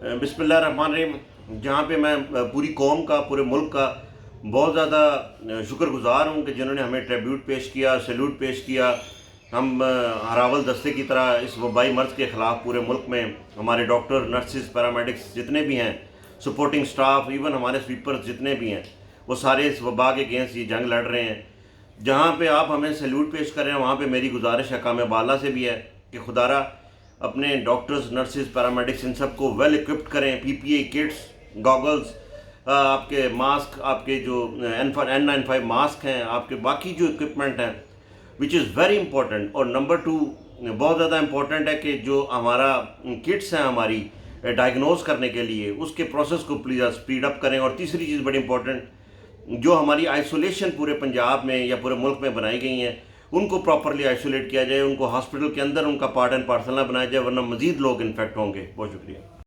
بسم اللہ الرحمن الرحیم، جہاں پہ میں پوری قوم کا، پورے ملک کا بہت زیادہ شکر گزار ہوں کہ جنہوں نے ہمیں ٹریبیوٹ پیش کیا، سیلوٹ پیش کیا. ہم ہراول دستے کی طرح اس وبائی مرض کے خلاف پورے ملک میں ہمارے ڈاکٹر، نرسز، پیرامیڈکس جتنے بھی ہیں، سپورٹنگ سٹاف، ایون ہمارے سویپرز جتنے بھی ہیں، وہ سارے اس وبا کے اگینسٹ یہ جنگ لڑ رہے ہیں. جہاں پہ آپ ہمیں سیلوٹ پیش کر رہے ہیں، وہاں پہ میری گزارش حکام بالا سے بھی ہے کہ خدا را اپنے ڈاکٹرز، نرسز، پیرامیڈکس ان سب کو ویل اکوپڈ کریں. پی پی اے کٹس، گاگلز، آپ کے ماسک، آپ کے جو N95 ماسک ہیں، آپ کے باقی جو اکوپمنٹ ہیں، وچ از ویری امپورٹنٹ. اور نمبر 2 بہت زیادہ امپورٹنٹ ہے کہ جو ہمارا کٹس ہیں ہماری ڈائگنوز کرنے کے لیے، اس کے پروسیس کو پلیز اسپیڈ اپ کریں. اور تیسری چیز بڑی امپورٹنٹ، جو ہماری آئسولیشن پورے پنجاب میں یا پورے ملک میں بنائی گئی ہیں، ان کو پراپرلی آئسولیٹ کیا جائے، ان کو ہاسپٹل کے اندر ان کا پارٹ اینڈ پارسل نہ بنایا جائے، ورنہ مزید لوگ انفیکٹ ہوں گے. بہت شکریہ.